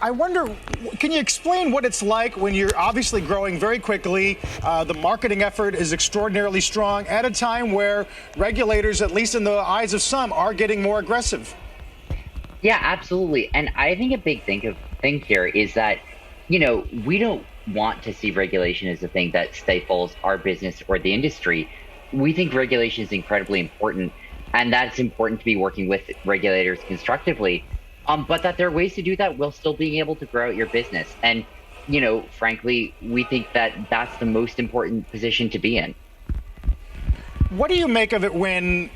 I wonder, can you explain what it's like when you're obviously growing very quickly? The marketing effort is extraordinarily strong at a time where regulators, at least in the eyes of some, are getting more aggressive. Yeah, absolutely. And I think a big thing here is that, we don't want to see regulation as a thing that stifles our business or the industry. We think regulation is incredibly important, and that it's important to be working with regulators constructively. But that there are ways to do that while still being able to grow out your business. And, frankly, we think that that's the most important position to be in. What do you make of it when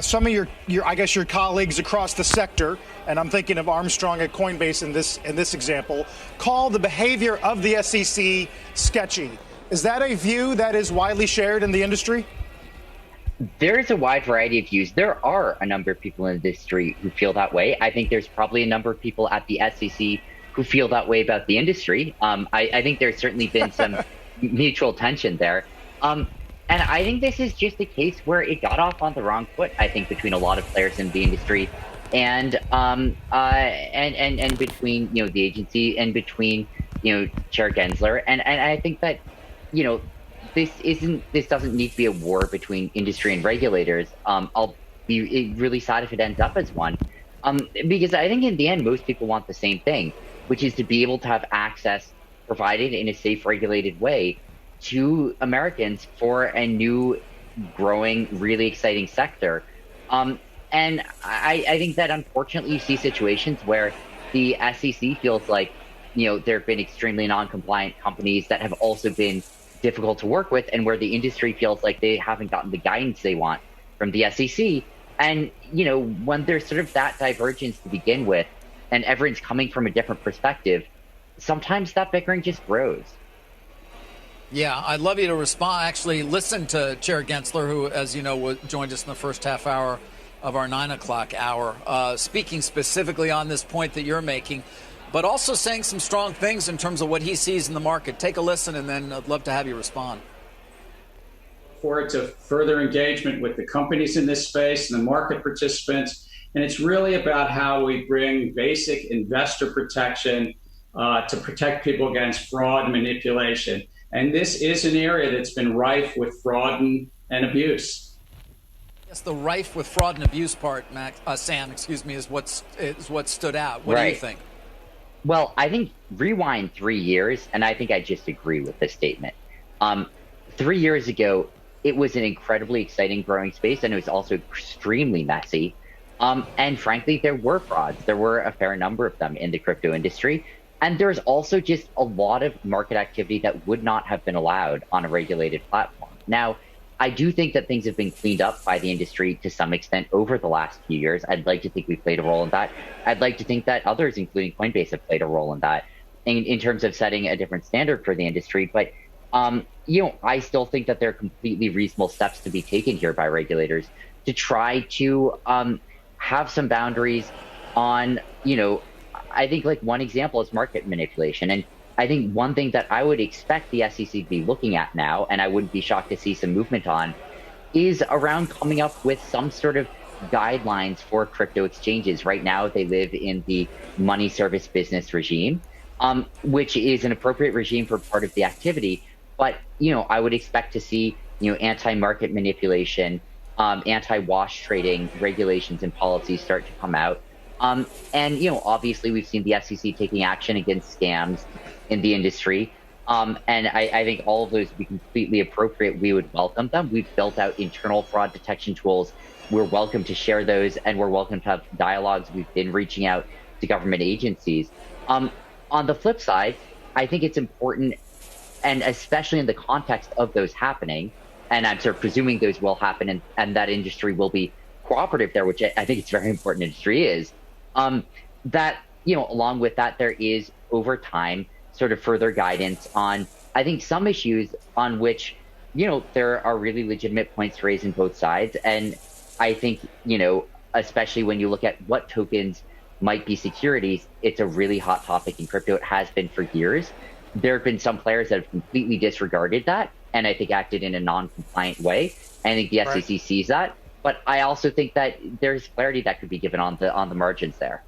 some of your I guess your colleagues across the sector, and I'm thinking of Armstrong at Coinbase in this example, call the behavior of the SEC sketchy? Is that a view that is widely shared in the industry? There is a wide variety of views. There are a number of people in the industry who feel that way. I think there's probably a number of people at the SEC who feel that way about the industry. I think there's certainly been some mutual tension there. And I think this is just a case where it got off on the wrong foot, I think, between a lot of players in the industry and between, the agency and between, Chair Gensler. And I think that, this doesn't need to be a war between industry and regulators. I'll be really sad if it ends up as one. Because I think in the end, most people want the same thing, which is to be able to have access provided in a safe, regulated way to Americans for a new, growing, really exciting sector. And I think that unfortunately you see situations where the SEC feels like, there have been extremely non-compliant companies that have also been difficult to work with, and where the industry feels like they haven't gotten the guidance they want from the SEC. And, when there's sort of that divergence to begin with, and everyone's coming from a different perspective, sometimes that bickering just grows. Yeah, I'd love you to respond. Actually, listen to Chair Gensler, who, as you know, joined us in the first half hour of our 9 o'clock hour, speaking specifically on this point that you're making, but also saying some strong things in terms of what he sees in the market. Take a listen, and then I'd love to have you respond. Forward to further engagement with the companies in this space and the market participants. And it's really about how we bring basic investor protection to protect people against fraud and manipulation. And this is an area that's been rife with fraud and abuse. Yes, the rife with fraud and abuse part, Sam, is what stood out. What do you think? Well, I think rewind 3 years, and I think I just agree with this statement. 3 years ago, it was an incredibly exciting growing space, and it was also extremely messy. And frankly, there were frauds. There were a fair number of them in the crypto industry. And there's also just a lot of market activity that would not have been allowed on a regulated platform. Now, I do think that things have been cleaned up by the industry to some extent over the last few years. I'd like to think we played a role in that. I'd like to think that others, including Coinbase, have played a role in that in terms of setting a different standard for the industry. But, I still think that there are completely reasonable steps to be taken here by regulators to try to have some boundaries on, I think like one example is market manipulation. And I think one thing that I would expect the SEC to be looking at now, and I wouldn't be shocked to see some movement on, is around coming up with some sort of guidelines for crypto exchanges. Right now, they live in the money service business regime, which is an appropriate regime for part of the activity. But, I would expect to see, anti-market manipulation, anti-wash trading regulations and policies start to come out. And, obviously we've seen the SEC taking action against scams in the industry. And I think all of those would be completely appropriate. We would welcome them. We've built out internal fraud detection tools. We're welcome to share those, and we're welcome to have dialogues. We've been reaching out to government agencies. On the flip side, I think it's important, and especially in the context of those happening, and I'm sort of presuming those will happen and that industry will be cooperative there, which I think it's very important industry is, that, along with that, there is over time sort of further guidance on, I think, some issues on which, there are really legitimate points raised in both sides. And I think, especially when you look at what tokens might be securities, it's a really hot topic in crypto. It has been for years. There have been some players that have completely disregarded that, and I think acted in a non-compliant way. I think the SEC sees that. But I also think that there's clarity that could be given on the margins there.